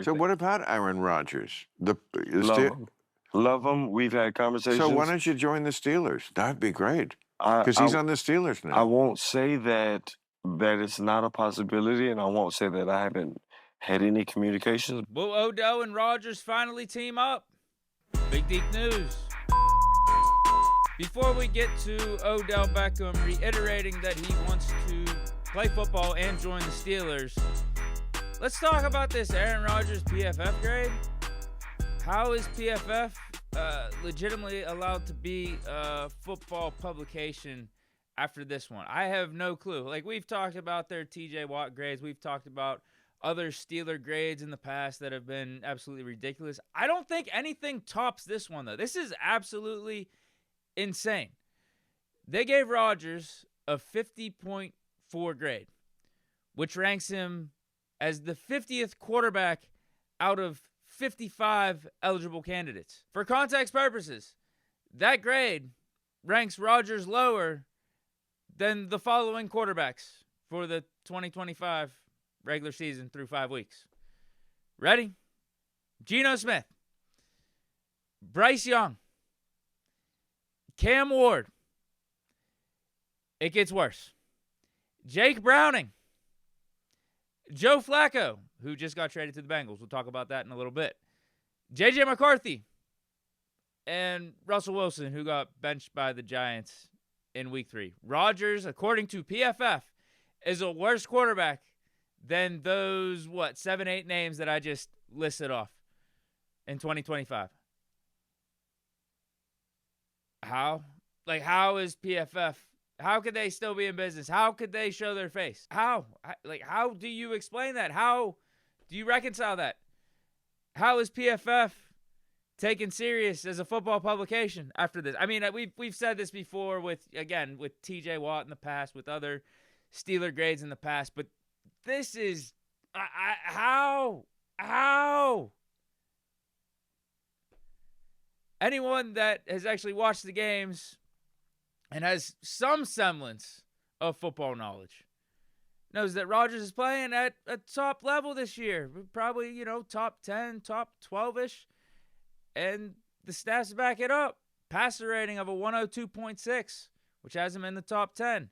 everything. So what about Aaron Rodgers? Love him. Love him. We've had conversations. So why don't you join the Steelers? That'd be great. I, Because he's on the Steelers I now. won't say that it's not a possibility, and I won't say that I haven't had any communications. Will Odell and Rodgers finally team up? Big Deep News. Before we get to Odell Beckham reiterating that he wants to play football and join the Steelers, let's talk about this Aaron Rodgers PFF grade. How is PFF legitimately allowed to be a football publication after this one? I have no clue. Like, we've talked about their TJ Watt grades. We've talked about other Steeler grades in the past that have been absolutely ridiculous. I don't think anything tops this one, though. This is absolutely insane. They gave Rodgers a 50.4 grade, which ranks him as the 50th quarterback out of 55 eligible candidates. For context purposes, that grade ranks Rodgers lower than the following quarterbacks for the 2025 regular season through 5 weeks. Ready? Geno Smith, Bryce Young, Cam Ward. It gets worse. Jake Browning, Joe Flacco, who just got traded to the Bengals. We'll talk about that in a little bit. J.J. McCarthy, and Russell Wilson, who got benched by the Giants in Week 3. Rodgers, according to PFF, is a worse quarterback than those, 7, 8 names that I just listed off in 2025. How? Like, how is PFF? How could they still be in business? How could they show their face? How? Like, how do you explain that? How do you reconcile that? How is PFF taken serious as a football publication after this? I mean, we've said this before with TJ Watt in the past, with other Steeler grades in the past, but this is how? Anyone that has actually watched the games and has some semblance of football knowledge knows that Rodgers is playing at a top level this year. Probably, top 10, top 12-ish. And the stats back it up. Passer rating of a 102.6, which has him in the top 10.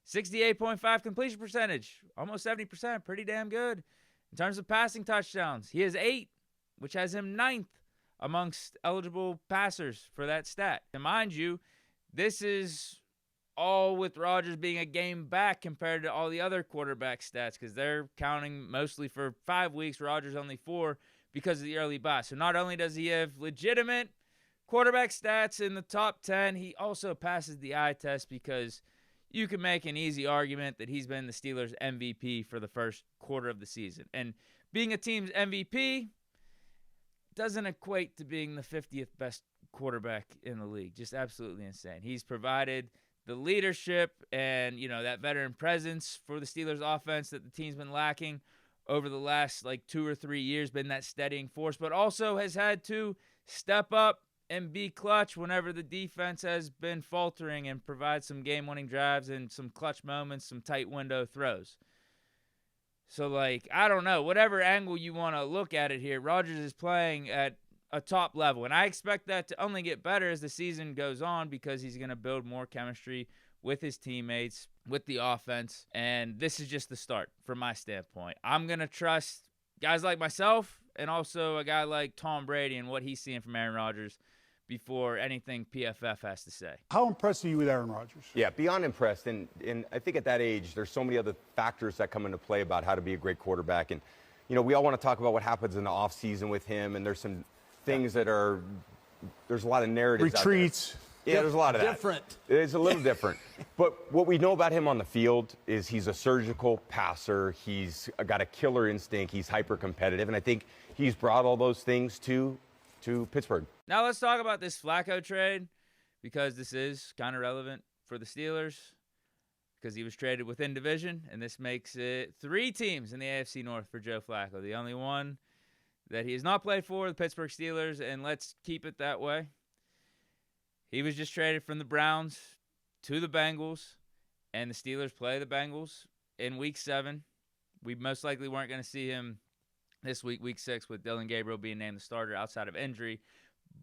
68.5 completion percentage, almost 70%, pretty damn good. In terms of passing touchdowns, he has 8, which has him 9th amongst eligible passers for that stat. And mind you, this is all with Rodgers being a game back compared to all the other quarterback stats, because they're counting mostly for 5 weeks, Rodgers only 4 because of the early bye. So not only does he have legitimate quarterback stats in the top 10, he also passes the eye test, because you can make an easy argument that he's been the Steelers' MVP for the first quarter of the season. And being a team's MVP doesn't equate to being the 50th best quarterback in the league. Just absolutely insane. He's provided the leadership and, that veteran presence for the Steelers offense that the team's been lacking over the last 2 or 3 years, been that steadying force, but also has had to step up and be clutch whenever the defense has been faltering, and provide some game-winning drives and some clutch moments, some tight window throws. So, I don't know. Whatever angle you want to look at it here, Rodgers is playing at a top level. And I expect that to only get better as the season goes on, because he's going to build more chemistry with his teammates, with the offense. And this is just the start from my standpoint. I'm going to trust guys like myself and also a guy like Tom Brady and what he's seeing from Aaron Rodgers before anything PFF has to say. How impressed are you with Aaron Rodgers? Yeah, beyond impressed. And I think at that age, there's so many other factors that come into play about how to be a great quarterback. And, we all want to talk about what happens in the offseason with him. And there's some things that are, there's a lot of narratives Retreats. out there. Yeah, there's a lot of that. Different. It's a little different. But what we know about him on the field is he's a surgical passer. He's got a killer instinct. He's hyper-competitive. And I think he's brought all those things to Pittsburgh. Now let's talk about this Flacco trade, because this is kind of relevant for the Steelers, because he was traded within division, and this makes it 3 teams in the AFC North for Joe Flacco. The only one that he has not played for, the Pittsburgh Steelers, and let's keep it that way. He was just traded from the Browns to the Bengals, and the Steelers play the Bengals in Week 7. We most likely weren't going to see him this week, week 6, with Dylan Gabriel being named the starter outside of injury.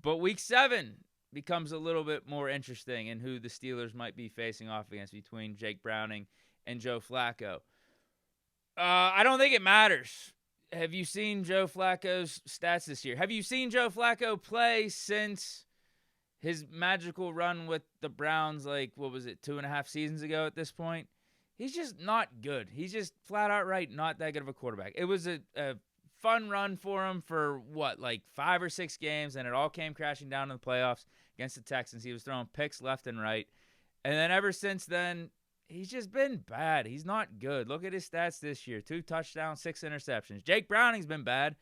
But week 7 becomes a little bit more interesting in who the Steelers might be facing off against between Jake Browning and Joe Flacco. I don't think it matters. Have you seen Joe Flacco's stats this year? Have you seen Joe Flacco play since his magical run with the Browns, like, 2.5 seasons ago at this point? He's just not good. He's just flat out not that good of a quarterback. It was a fun run for him for, 5 or 6 games, and it all came crashing down in the playoffs against the Texans. He was throwing picks left and right. And then ever since then, he's just been bad. He's not good. Look at his stats this year. 2 touchdowns, 6 interceptions. Jake Browning's been bad,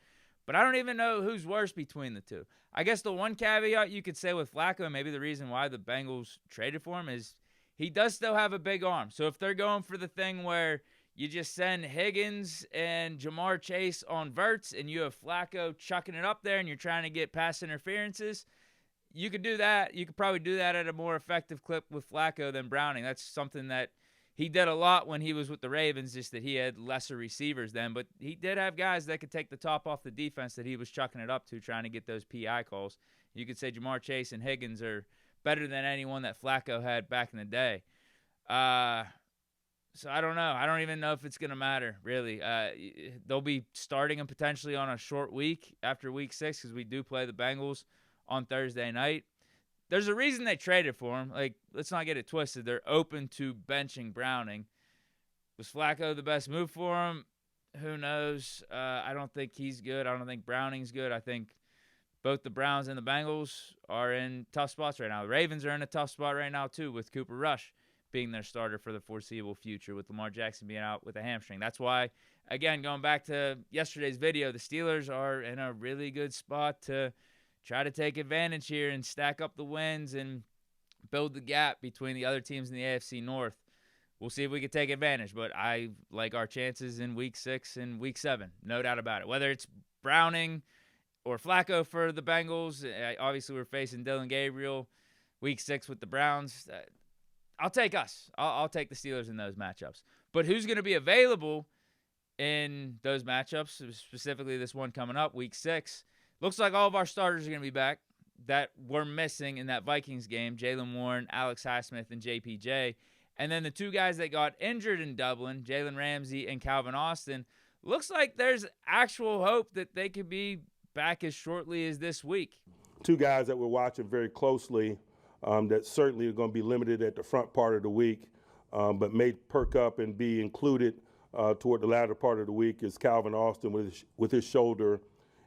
but I don't even know who's worse between the two. I guess the one caveat you could say with Flacco, and maybe the reason why the Bengals traded for him, is he does still have a big arm. So if they're going for the thing where you just send Higgins and Jamar Chase on verts and you have Flacco chucking it up there and you're trying to get pass interferences, you could do that. You could probably do that at a more effective clip with Flacco than Browning. That's something that he did a lot when he was with the Ravens, just that he had lesser receivers then. But he did have guys that could take the top off the defense that he was chucking it up to, trying to get those PI calls. You could say Jamar Chase and Higgins are better than anyone that Flacco had back in the day. So I don't know. I don't even know if it's going to matter, really. They'll be starting him potentially on a short week after week 6 because we do play the Bengals on Thursday night. There's a reason they traded for him. Let's not get it twisted. They're open to benching Browning. Was Flacco the best move for him? Who knows? I don't think he's good. I don't think Browning's good. I think both the Browns and the Bengals are in tough spots right now. The Ravens are in a tough spot right now, too, with Cooper Rush being their starter for the foreseeable future, with Lamar Jackson being out with a hamstring. That's why, again, going back to yesterday's video, the Steelers are in a really good spot to try to take advantage here and stack up the wins and build the gap between the other teams in the AFC North. We'll see if we can take advantage, but I like our chances in week 6 and week 7, no doubt about it. Whether it's Browning or Flacco for the Bengals, obviously we're facing Dylan Gabriel week 6 with the Browns. I'll take us. I'll take the Steelers in those matchups. But who's going to be available in those matchups, specifically this one coming up, week 6? Looks like all of our starters are going to be back that were missing in that Vikings game: Jalen Warren, Alex Highsmith, and JPJ. And then the 2 guys that got injured in Dublin, Jalen Ramsey and Calvin Austin. Looks like there's actual hope that they could be back as shortly as this week. 2 guys that we're watching very closely that certainly are going to be limited at the front part of the week, but may perk up and be included toward the latter part of the week is Calvin Austin with his shoulder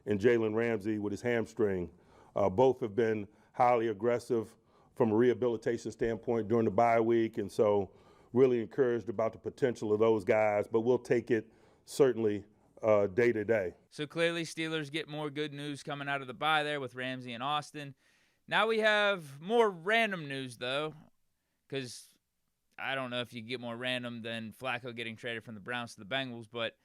and Jalen Ramsey with his hamstring. Both have been highly aggressive from a rehabilitation standpoint during the bye week, and so really encouraged about the potential of those guys, but we'll take it certainly day to day. So clearly Steelers get more good news coming out of the bye there with Ramsey and Austin. Now we have more random news, though, because I don't know if you get more random than Flacco getting traded from the Browns to the Bengals, but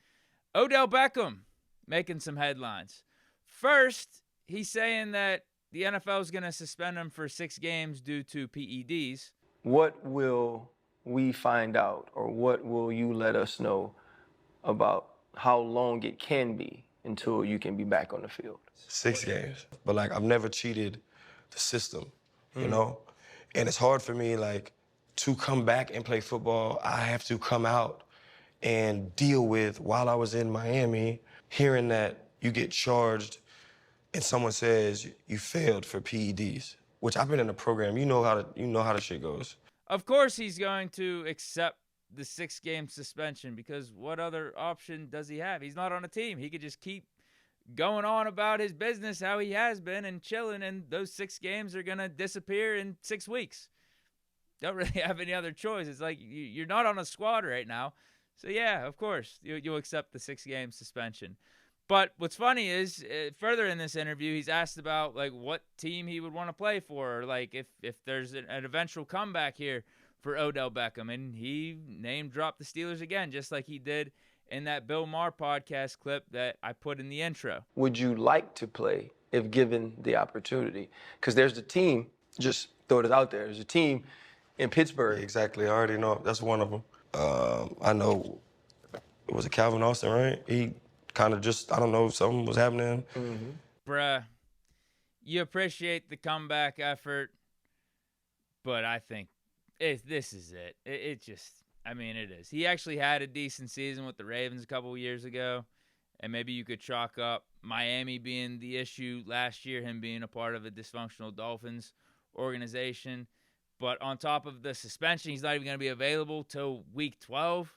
Odell Beckham making some headlines. First, he's saying that the NFL is going to suspend him for 6 games due to PEDs. What will we find out, or what will you let us know about how long it can be until you can be back on the field? 6 games. But, I've never cheated the system, you know? And it's hard for me, to come back and play football. I have to come out and deal with, while I was in Miami, hearing that you get charged and someone says you failed for PEDs, which I've been in a program. You know how the shit goes. Of course he's going to accept the 6-game suspension, because what other option does he have? He's not on a team. He could just keep going on about his business how he has been and chilling, and those 6 games are going to disappear in 6 weeks. Don't really have any other choice. It's like you're not on a squad right now. So, yeah, of course, you'll accept the 6-game suspension. But what's funny is, further in this interview, he's asked about, what team he would want to play for, or, if there's an eventual comeback here for Odell Beckham. And he name-dropped the Steelers again, just like he did in that Bill Maher podcast clip that I put in the intro. Would you like to play if given the opportunity? Because there's a team, just throw it out there, there's a team in Pittsburgh. Exactly, I already know. That's one of them. I know, was it Calvin Austin, right? kind of just, I don't know, something was happening. Bruh, you appreciate the comeback effort, but I think this is it. It just, I mean, it is. He actually had a decent season with the Ravens a couple of years ago, and maybe you could chalk up Miami being the issue last year, him being a part of a dysfunctional Dolphins organization. But on top of the suspension, he's not even going to be available till week 12.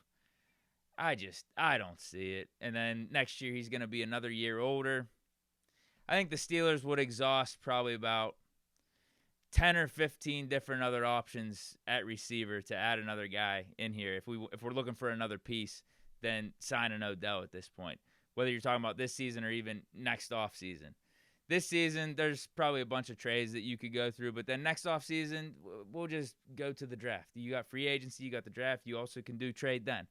I don't see it. And then next year, he's going to be another year older. I think the Steelers would exhaust probably about 10 or 15 different other options at receiver to add another guy in here if we're looking for another piece than sign an Odell at this point, whether you're talking about this season or even next offseason. This season, there's probably a bunch of trades that you could go through, but then next offseason, we'll just go to the draft. You got free agency, you got the draft, you also can do trade then.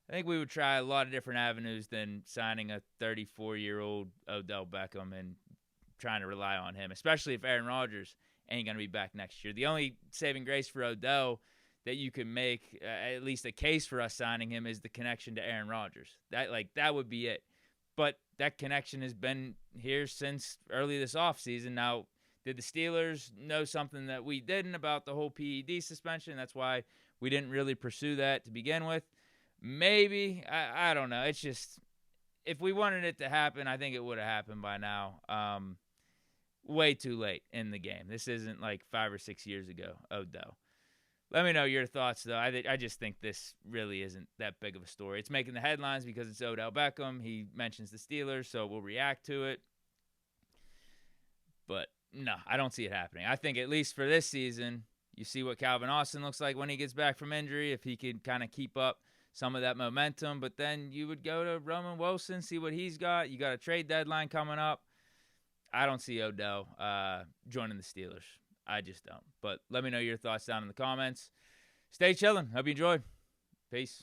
I think we would try a lot of different avenues than signing a 34-year-old Odell Beckham and trying to rely on him, especially if Aaron Rodgers ain't going to be back next year. The only saving grace for Odell that you can make, at least a case for us signing him, is the connection to Aaron Rodgers. That would be it. But that connection has been here since early this offseason. Now, did the Steelers know something that we didn't about the whole PED suspension? That's why we didn't really pursue that to begin with. Maybe. I don't know. It's just, if we wanted it to happen, I think it would have happened by now. Way too late in the game. This isn't like 5 or 6 years ago, Odell. Let me know your thoughts, though. I just think this really isn't that big of a story. It's making the headlines because it's Odell Beckham. He mentions the Steelers, so we'll react to it. But, no, I don't see it happening. I think at least for this season, you see what Calvin Austin looks like when he gets back from injury, if he could kind of keep up some of that momentum. But then you would go to Roman Wilson, see what he's got. You got a trade deadline coming up. I don't see Odell joining the Steelers. I just don't. But let me know your thoughts down in the comments. Stay chilling. Hope you enjoyed. Peace.